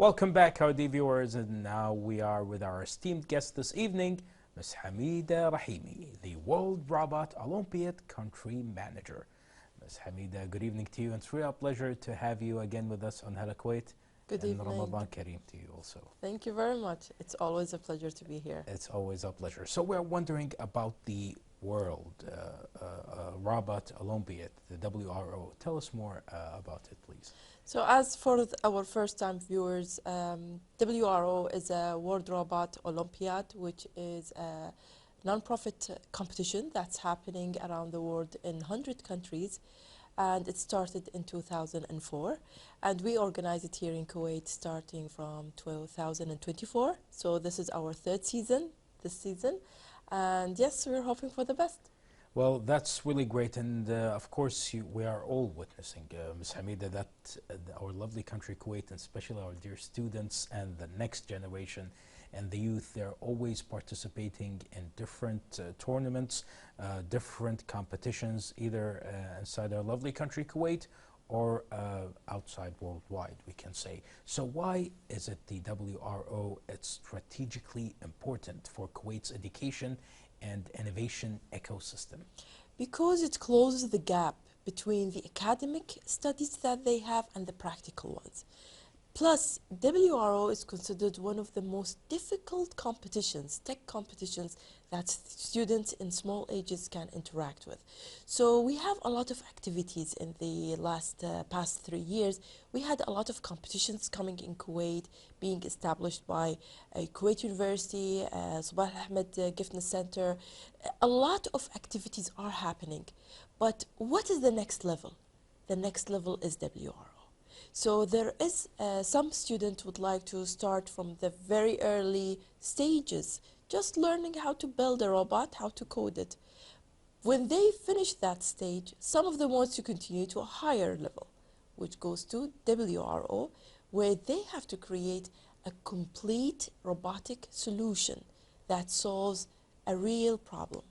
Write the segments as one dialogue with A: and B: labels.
A: Welcome back, our dear viewers, and now we are with our esteemed guest this evening, Ms. Hamidah Rahimi, the World Robot Olympiad Country Manager. Ms. Hamidah, good evening to you, and it's really a pleasure to have you again with us on Hala Kuwait.
B: Good
A: and
B: evening.
A: Ramadan Kareem to you also.
B: Thank you very much. It's always a pleasure to be here.
A: It's always a pleasure. So we're wondering about the World Robot Olympiad, the WRO. Tell us more about it, please.
B: So as for our first-time viewers, WRO is a World Robot Olympiad, which is a non-profit competition that's happening around the world in 100 countries. And it started in 2004. And we organize it here in Kuwait starting from 2024. So this is our third season, this season. And yes, we're hoping for the best.
A: Well, that's really great, and of course we are all witnessing, Ms. Hamidah, that our lovely country Kuwait, and especially our dear students and the next generation and the youth, they're always participating in different tournaments, different competitions, either inside our lovely country Kuwait or outside worldwide, we can say. So why is it the WRO is strategically important for Kuwait's education and innovation ecosystem?
B: Because it closes the gap between the academic studies that they have and the practical ones. Plus, WRO is considered one of the most difficult competitions, tech competitions, that students in small ages can interact with. So we have a lot of activities in the past 3 years. We had a lot of competitions coming in Kuwait, being established by Kuwait University, Sabah Ahmed Giftness Center. A lot of activities are happening. But what is the next level? The next level is WRO. So there is some students would like to start from the very early stages, just learning how to build a robot, how to code it. When they finish that stage, some of them want to continue to a higher level, which goes to WRO, where they have to create a complete robotic solution that solves a real problem.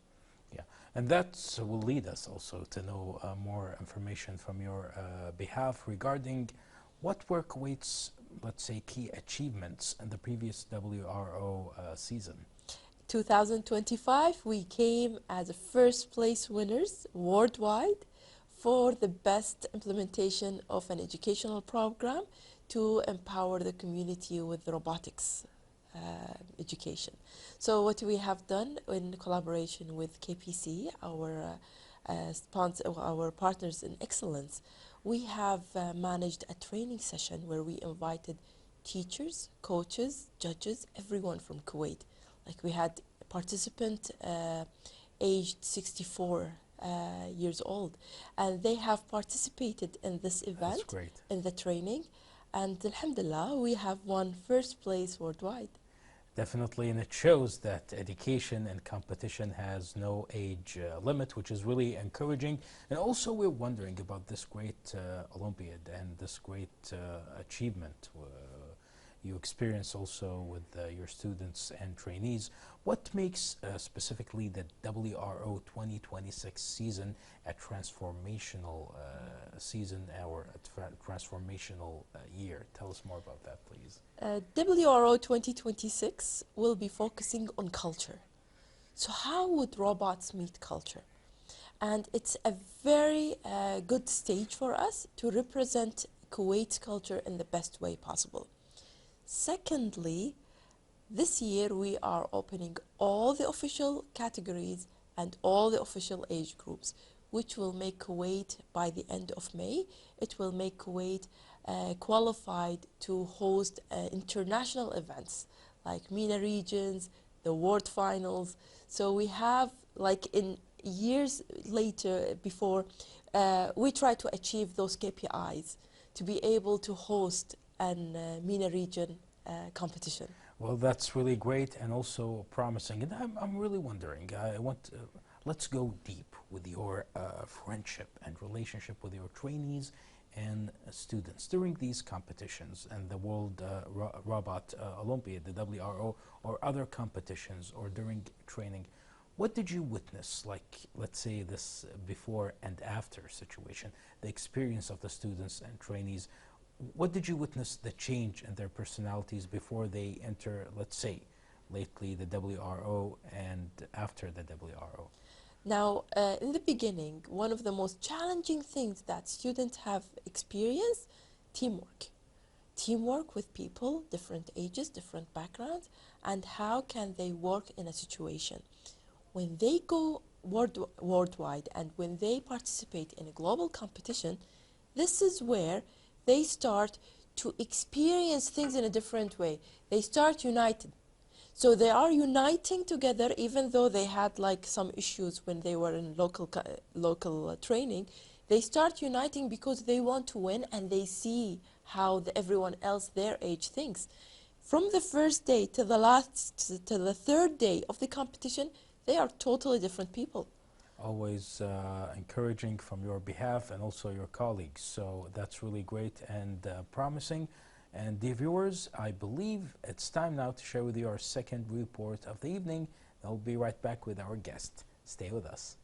A: Yeah, and that will lead us also to know more information from your behalf regarding what were Kuwait's, let's say, key achievements in the previous WRO season.
B: 2025, we came as first place winners worldwide for the best implementation of an educational program to empower the community with robotics education. So what we have done in collaboration with KPC, our sponsor, our partners in excellence, we have managed a training session where we invited teachers, coaches, judges, everyone from Kuwait. Like we had a participant aged 64 years old, and they have participated in this event, in the training, and alhamdulillah, we have won first place worldwide.
A: Definitely, and it shows that education and competition has no age limit, which is really encouraging. And also we're wondering about this great Olympiad and this great achievement you experience also with your students and trainees. What makes specifically the WRO 2026 season a transformational season or a transformational year? Tell us more about that, please.
B: WRO 2026 will be focusing on culture. So how would robots meet culture? And it's a very good stage for us to represent Kuwait's culture in the best way possible. Secondly, this year we are opening all the official categories and all the official age groups, which will make Kuwait, by the end of May, it will make Kuwait qualified to host international events like MENA regions, the World Finals. So we have, like in years later before, we try to achieve those KPIs to be able to host an MENA region competition.
A: Well, that's really great and also promising. And I'm really wondering, let's go deep with your friendship and relationship with your trainees and students during these competitions and the World Robot Olympiad, the WRO, or other competitions or during training. What did you witness, like, let's say, this before and after situation, the experience of the students and trainees? what did you witness the change in their personalities before they enter, let's say, lately the WRO and after the WRO?
B: Now, in the beginning, one of the most challenging things that students have experienced, teamwork. Teamwork with people, different ages, different backgrounds, and how can they work in a situation. When they go worldwide and when they participate in a global competition, this is where they start to experience things in a different way. They start united. So they are uniting together, even though they had like some issues when they were in local training. They start uniting because they want to win, and they see how everyone else their age thinks. From the first day to the third day of the competition, they are totally different people.
A: Always encouraging from your behalf and also your colleagues. So that's really great and promising. And dear viewers, I believe it's time now to share with you our second report of the evening. I'll be right back with our guest. Stay with us.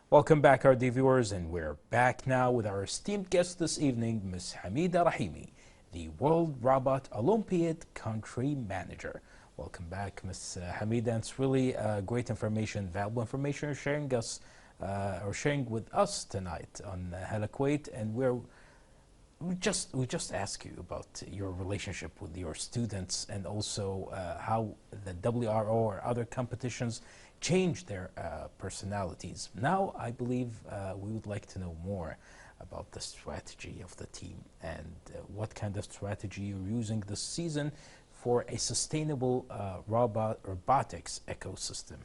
A: Welcome back, our dear viewers, and we're back now with our esteemed guest this evening, Ms. Hamidah Rahimi, the World Robot Olympiad Country Manager. Welcome back, Ms. Hamidah. It's really great information, valuable information you're sharing us or sharing with us tonight on Hala Kuwait, and we just ask you about your relationship with your students and also how the WRO or other competitions change their personalities. Now, I believe we would like to know more about the strategy of the team and what kind of strategy you're using this season for a sustainable robotics ecosystem.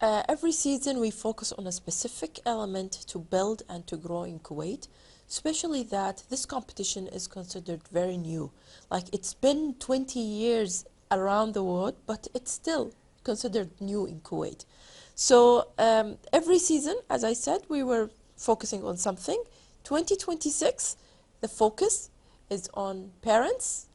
B: Every season we focus on a specific element to build and to grow in Kuwait, especially that this competition is considered very new. Like, it's been 20 years around the world, but it's still considered new in Kuwait. So every season, as I said, we were focusing on something. 2026, the focus is on parents,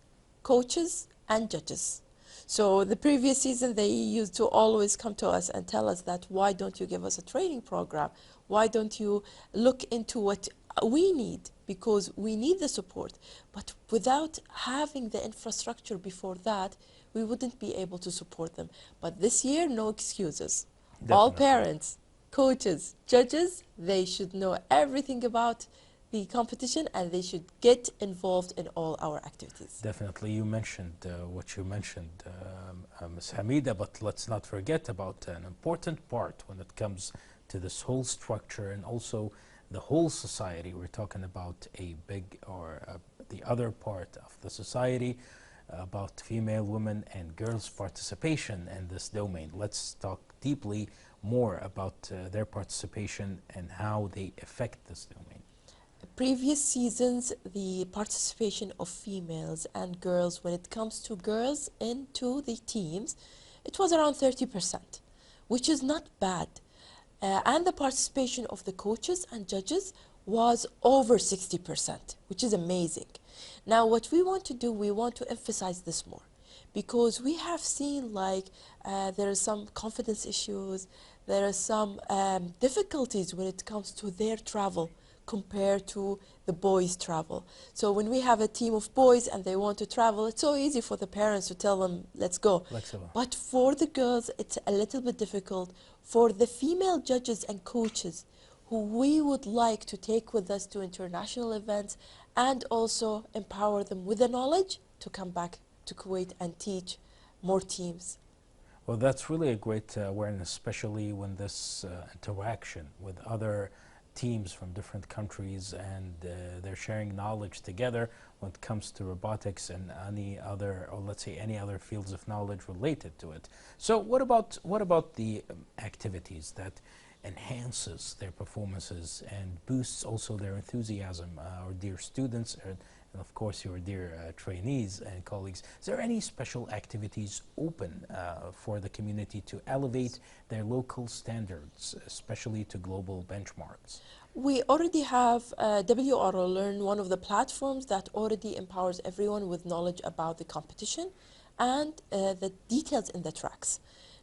B: coaches, and judges. So the previous season, they used to always come to us and tell us that, why don't you give us a training program? Why don't you look into what we need? Because we need the support. But without having the infrastructure before that, we wouldn't be able to support them. But this year, no excuses.
A: Definitely.
B: All parents, coaches, judges, they should know everything about the competition, and they should get involved in all our activities.
A: Definitely. You mentioned what you mentioned, Ms. Hamidah, but let's not forget about an important part when it comes to this whole structure and also the whole society. We're talking about a big or the other part of the society, about female, women, and girls' participation in this domain. Let's talk deeply more about their participation and how they affect this domain.
B: Previous seasons, the participation of females and girls, when it comes to girls into the teams, it was around 30%, which is not bad. And the participation of the coaches and judges was over 60%, which is amazing. Now, what we want to do, we want to emphasize this more, because we have seen like there are some confidence issues, there are some difficulties when it comes to their travel compared to the boys' travel. So when we have a team of boys and they want to travel, it's so easy for the parents to tell them, let's go.
A: Flexible.
B: But for the girls, it's a little bit difficult. For the female judges and coaches, who we would like to take with us to international events and also empower them with the knowledge to come back to Kuwait and teach more teams.
A: Well, that's really a great awareness, especially when this interaction with other teams from different countries and they're sharing knowledge together when it comes to robotics and any other, or let's say any other fields of knowledge related to it. So what about the activities that enhances their performances and boosts also their enthusiasm, our dear students and of course your dear trainees and colleagues? Is there any special activities open for the community to elevate their local standards, especially to global benchmarks?
B: We already have WRO Learn, one of the platforms that already empowers everyone with knowledge about the competition and the details in the tracks.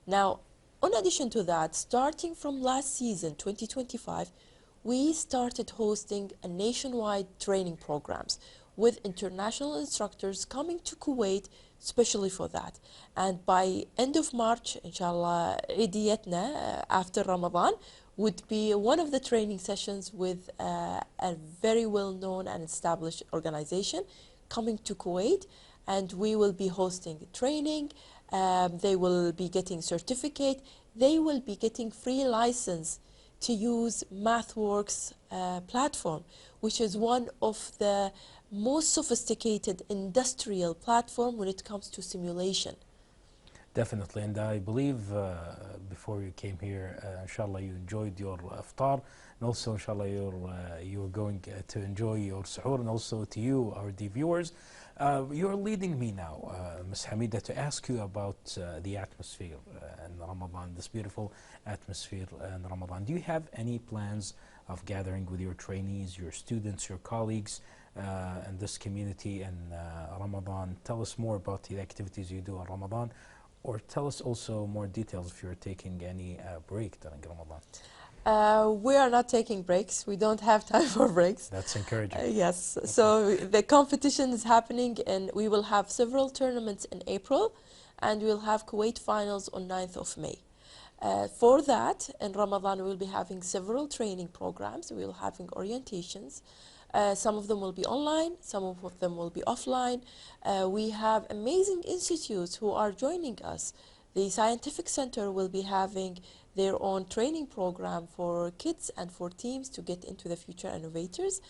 B: Now, in addition to that, starting from last season, 2025, we started hosting a nationwide training programs with international instructors coming to Kuwait especially for that. And by end of March, inshallah, عيديتنا after Ramadan would be one of the training sessions with a very well-known and established organization coming to Kuwait, and we will be hosting training. They will be getting certificate. They will be getting free license to use MathWorks platform, which is one of the most sophisticated industrial platform when it comes to simulation.
A: Definitely, and I believe before you came here, inshallah, you enjoyed your iftar, and also inshallah you're going to enjoy your suhoor, and also to you, our dear viewers. You're leading me now, Ms. Hamidah, to ask you about the atmosphere in Ramadan, this beautiful atmosphere in Ramadan. Do you have any plans of gathering with your trainees, your students, your colleagues in this community in Ramadan? Tell us more about the activities you do in Ramadan, or tell us also more details if you're taking any break during Ramadan.
B: We are not taking breaks. We don't have time for breaks.
A: That's encouraging.
B: Yes. Okay. So the competition is happening, and we will have several tournaments in April, and we'll have Kuwait finals on 9th of May. For that, in Ramadan, we will be having several training programs. We will having orientations. Some of them will be online, some of them will be offline. We have amazing institutes who are joining us. The Scientific Center will be having their own training program for kids and for teams to get into the future innovators,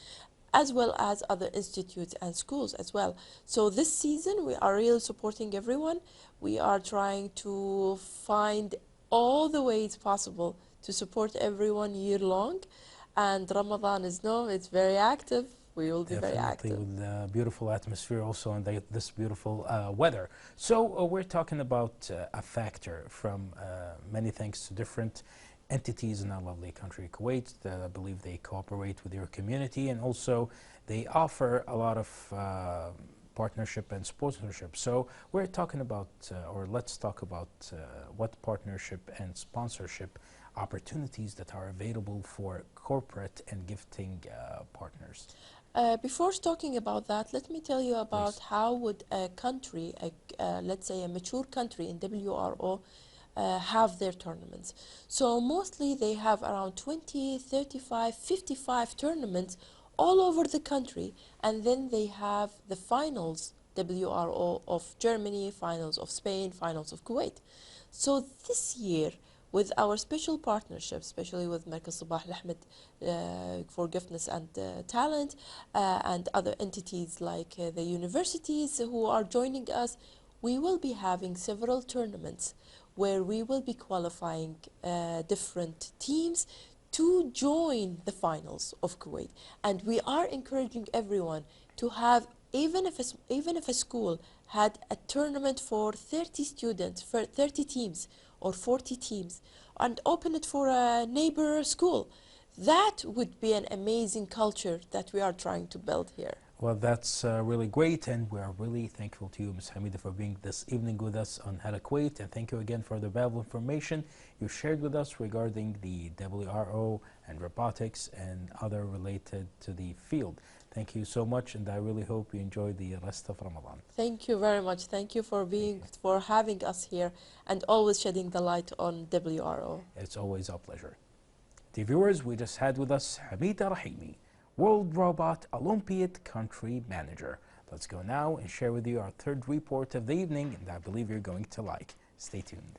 B: as well as other institutes and schools as well. So this season, we are really supporting everyone. We are trying to find all the ways possible to support everyone year long. And Ramadan is it's very active. We will be very active.
A: With the beautiful atmosphere also, and this beautiful weather. So we're talking about a factor from many thanks to different entities in our lovely country, Kuwait, that I believe they cooperate with your community, and also they offer a lot of partnership and sponsorship. So we're talking about, or let's talk about what partnership and sponsorship opportunities that are available for corporate and gifting partners.
B: Before talking about that, let me tell you about how would a country, let's say a mature country in WRO, have their tournaments. So mostly they have around 20, 35, 55 tournaments all over the country, and then they have the finals, WRO of Germany, finals of Spain, finals of Kuwait. So this year, with our special partnership, especially with Markaz Sabah Al-Ahmed for Giftness and Talent, and other entities like the universities who are joining us, we will be having several tournaments where we will be qualifying different teams to join the finals of Kuwait. And we are encouraging everyone to have, even if a school had a tournament for 30 students, for 30 teams, or 40 teams, and open it for a neighbor school. That would be an amazing culture that we are trying to build here.
A: Well, that's really great, and we are really thankful to you, Ms. Hamidah, for being this evening with us on Hala Kuwait, and thank you again for the valuable information you shared with us regarding the WRO and robotics and other related to the field. Thank you so much, and I really hope you enjoy the rest of Ramadan.
B: Thank you very much. Thank you for for having us here and always shedding the light on WRO.
A: It's always our pleasure. Dear viewers, we just had with us Hamidah Rahimi, World Robot Olympiad Country Manager. Let's go now and share with you our third report of the evening, and I believe you're going to like. Stay tuned.